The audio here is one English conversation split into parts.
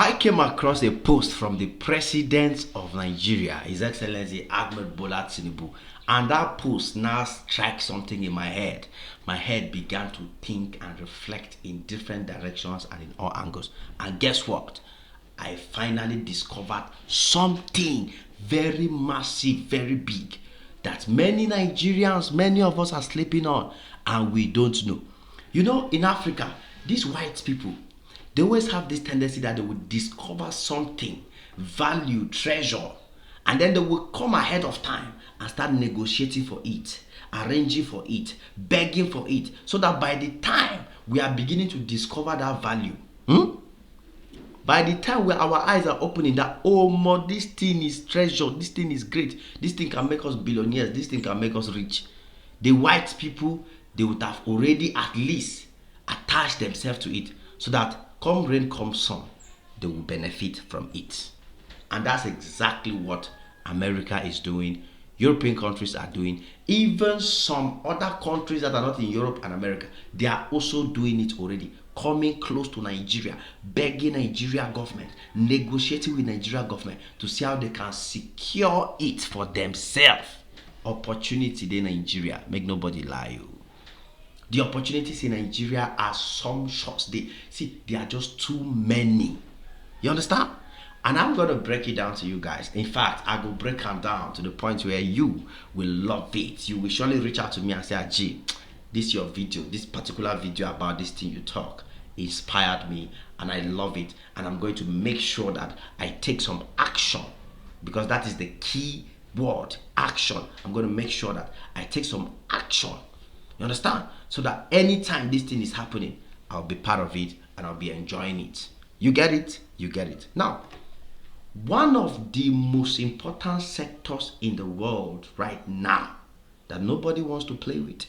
I came across a post from the President of Nigeria, His Excellency Ahmed Bola Tinubu, and that post now struck something in my head. My head began to think and reflect in different directions and in all angles. And guess what? I finally discovered something very massive, very big, that many Nigerians, many of us are sleeping on, and we don't know. You know, in Africa, these white people, they always have this tendency that they will discover something, value, treasure, and then they will come ahead of time and start negotiating for it, arranging for it, begging for it, so that by the time we are beginning to discover that value, by the time where our eyes are opening that, oh more, this thing is treasure, this thing is great, this thing can make us billionaires, this thing can make us rich, the white people, they would have already at least attached themselves to it, so that come rain, come sun, they will benefit from it. And that's exactly what America is doing, European countries are doing, even some other countries that are not in Europe and America, they are also doing it already, coming close to Nigeria, begging Nigeria government, negotiating with Nigeria government to see how they can secure it for themselves. Opportunity in Nigeria, make nobody lie you. The opportunities in Nigeria are sumptuous. They are just too many. You understand? And I'm going to break it down to you guys. In fact, I will break them down to the point where you will love it. You will surely reach out to me and say, G, this your video, this particular video about this thing you talk inspired me and I love it. And I'm going to make sure that I take some action, because that is the key word, action. I'm going to make sure that I take some action. You understand? So that anytime this thing is happening, I'll be part of it and I'll be enjoying it. You get it? You get it. Now, one of the most important sectors in the world right now that nobody wants to play with,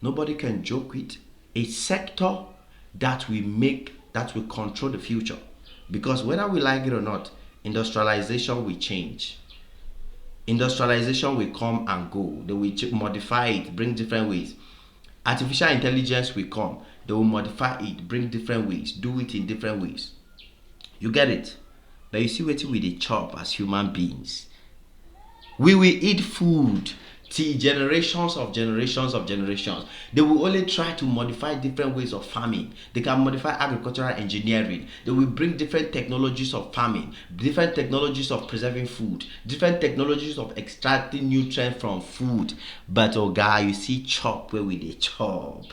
nobody can joke with, a sector that will control the future. Because whether we like it or not, industrialization will change. Industrialization will come and go. They will modify it, bring different ways. Artificial intelligence will come. They will modify it, bring different ways, do it in different ways. You get it? But you see what we dey chop as human beings. We will eat food till generations of generations of generations. They will only try to modify different ways of farming. They can modify agricultural engineering. They will bring different technologies of farming, different technologies of preserving food, different technologies of extracting nutrients from food. But oh God, you see chop where we dey chop.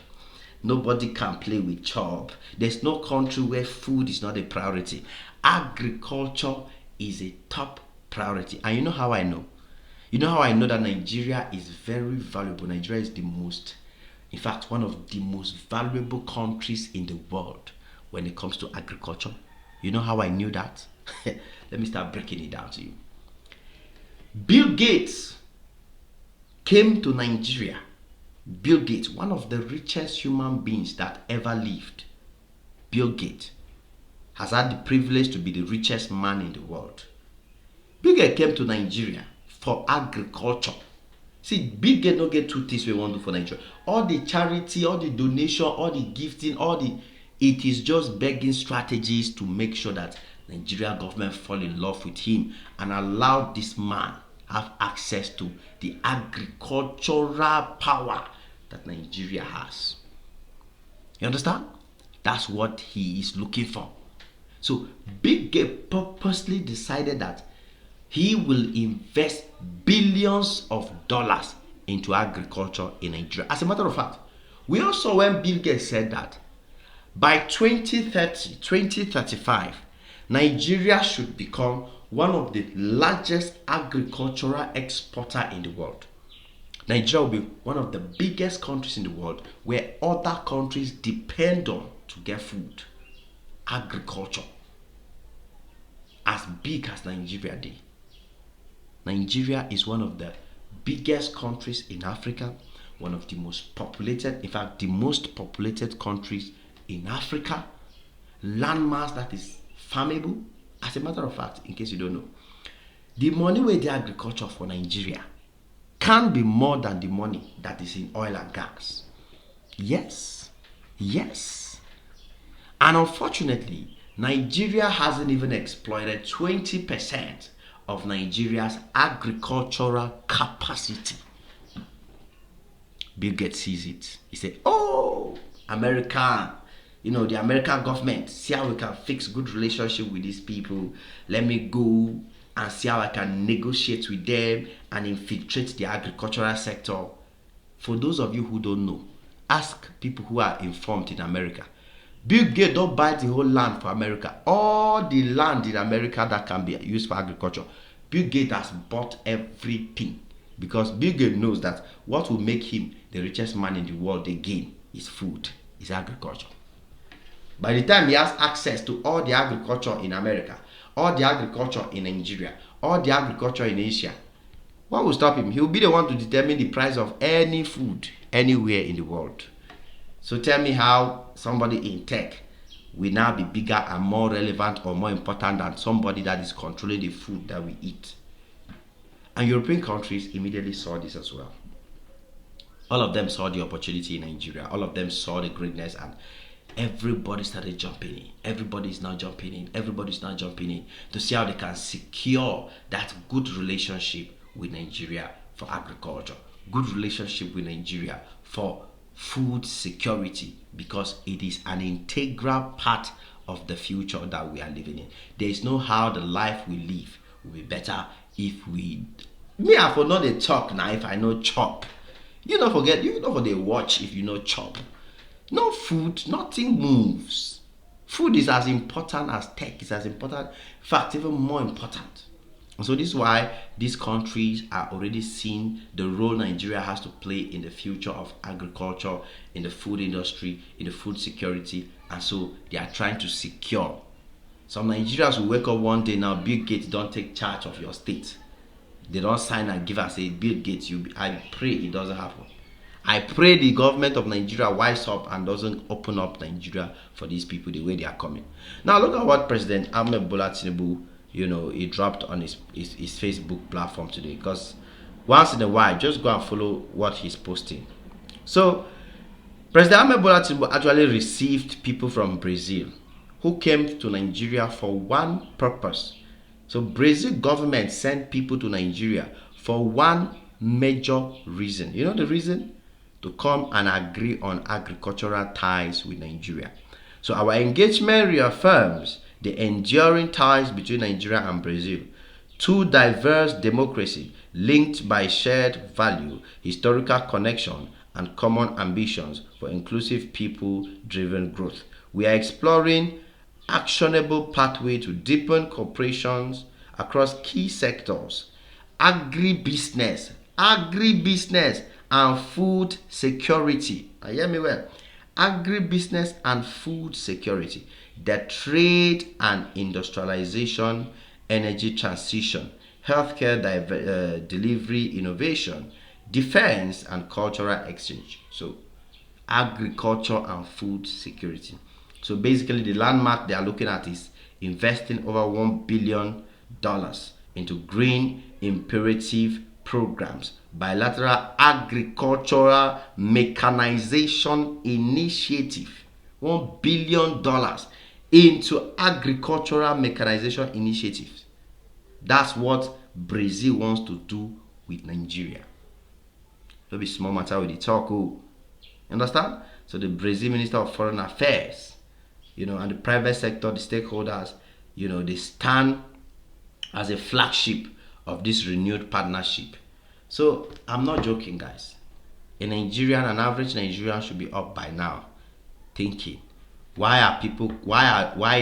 Nobody can play with chop. There's no country where food is not a priority. Agriculture is a top priority. And you know how I know? You know how I know that Nigeria is very valuable? Nigeria is in fact, one of the most valuable countries in the world when it comes to agriculture. You know how I knew that? Let me start breaking it down to you. Bill Gates came to Nigeria. Bill Gates, one of the richest human beings that ever lived. Bill Gates has had the privilege to be the richest man in the world. Bill Gates came to Nigeria for agriculture. See, Bill Gates don't get two things we want to do for Nigeria. All the charity, all the donation, all the gifting, it is just begging strategies to make sure that Nigeria government fall in love with him and allow this man have access to the agricultural power that Nigeria has. You understand? That's what he is looking for. So Bill Gates purposely decided that he will invest billions of dollars into agriculture in Nigeria. As a matter of fact, we also, when Bill Gates said that by 2030, 2035, Nigeria should become one of the largest agricultural exporter in the world. Nigeria will be one of the biggest countries in the world where other countries depend on to get food. Agriculture. As big as Nigeria did. Nigeria is one of the biggest countries in Africa, one of the most populated, in fact, the most populated countries in Africa, landmass that is farmable. As a matter of fact, in case you don't know, the money where the agriculture for Nigeria can be more than the money that is in oil and gas. Yes. And unfortunately, Nigeria hasn't even exploited 20% of Nigeria's agricultural capacity. Bill Gates sees it. He said, "Oh, America, the American government, see how we can fix good relationship with these people. Let me go and see how I can negotiate with them and infiltrate the agricultural sector." For those of you who don't know, ask people who are informed in America. Bill Gates don't buy the whole land for America. All the land in America that can be used for agriculture, Bill Gates has bought everything. Because Bill Gates knows that what will make him the richest man in the world again is food, is agriculture. By the time he has access to all the agriculture in America, all the agriculture in Nigeria, all the agriculture in Asia, what will stop him? He will be the one to determine the price of any food anywhere in the world. So tell me how somebody in tech will now be bigger and more relevant or more important than somebody that is controlling the food that we eat. And European countries immediately saw this as well. All of them saw the opportunity in Nigeria. All of them saw the greatness, and everybody started jumping in. Everybody is now jumping in. Everybody is now jumping in to see how they can secure that good relationship with Nigeria for agriculture, good relationship with Nigeria for food security, because it is an integral part of the future that we are living in. There is no how the life we live will be better if we I for not a talk now if I know chop. You don't forget, you don't for the watch if you know chop. No food, nothing moves. Food is as important as tech, is as important, in fact, even more important. And so this is why these countries are already seeing the role Nigeria has to play in the future of agriculture, in the food industry, in the food security, and so they are trying to secure. Some Nigerians will wake up one day now, Bill Gates don't take charge of your state. They don't sign and give us a Bill Gates. I pray it doesn't happen. I pray the government of Nigeria wise up and doesn't open up Nigeria for these people the way they are coming. Now look at what President Ahmed Bola Tinubu, he dropped on his Facebook platform today. Because once in a while, just go and follow what he's posting. So President Ahmed Bola Tinubu actually received people from Brazil who came to Nigeria for one purpose. So Brazil government sent people to Nigeria for one major reason. You know the reason? To come and agree on agricultural ties with Nigeria. So our engagement reaffirms the enduring ties between Nigeria and Brazil, two diverse democracies linked by shared value, historical connection, and common ambitions for inclusive people-driven growth. We are exploring actionable pathway to deepen cooperations across key sectors, agribusiness, and food security. Hear me well. Agribusiness and food security, the trade and industrialization, energy transition, healthcare delivery innovation, defense and cultural exchange. So agriculture and food security. So basically the landmark they are looking at is investing over $1 billion into green imperative programs, bilateral agricultural mechanization initiative, $1 billion into agricultural mechanization initiatives. That's what Brazil wants to do with Nigeria. Don't be small matter with the talk. You understand? So the Brazil Minister of Foreign Affairs, and the private sector, the stakeholders, they stand as a flagship of this renewed partnership. So I'm not joking, guys. An average Nigerian should be up by now thinking, why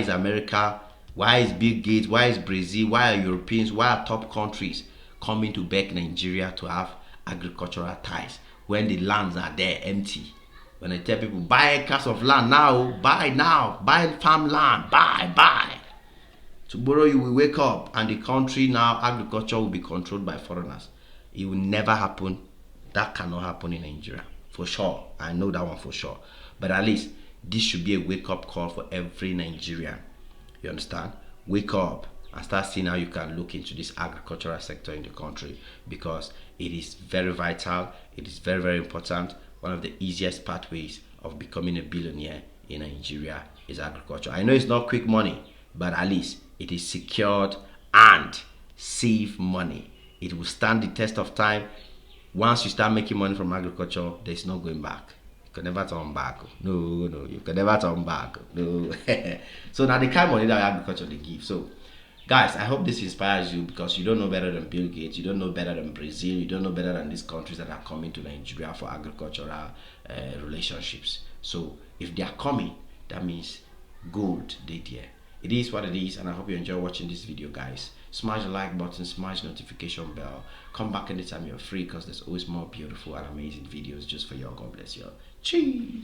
is America, why is Bill Gates, why is Brazil, why are Europeans, why are top countries coming to beg Nigeria to have agricultural ties when the lands are there empty? When I tell people, buy acres of land now, buy farmland, buy. Tomorrow you will wake up and the country now, agriculture will be controlled by foreigners. It will never happen. That cannot happen in Nigeria. For sure. I know that one for sure. But at least, this should be a wake-up call for every Nigerian. You understand? Wake up and start seeing how you can look into this agricultural sector in the country, because it is very vital. It is very, very important. One of the easiest pathways of becoming a billionaire in Nigeria is agriculture. I know it's not quick money. but at least it is secured and save money. It will stand the test of time. Once you start making money from agriculture, there's no going back. You can never turn back. No, no, you can never turn back. No. So now the kind of money that agriculture they give. So guys, I hope this inspires you, because you don't know better than Bill Gates, you don't know better than Brazil, you don't know better than these countries that are coming to Nigeria for agricultural relationships. So if they are coming, that means gold they there. It is what it is, and I hope you enjoy watching this video, guys. Smash the like button, smash the notification bell. Come back anytime you're free, because there's always more beautiful and amazing videos just for you. God bless you. Cheers.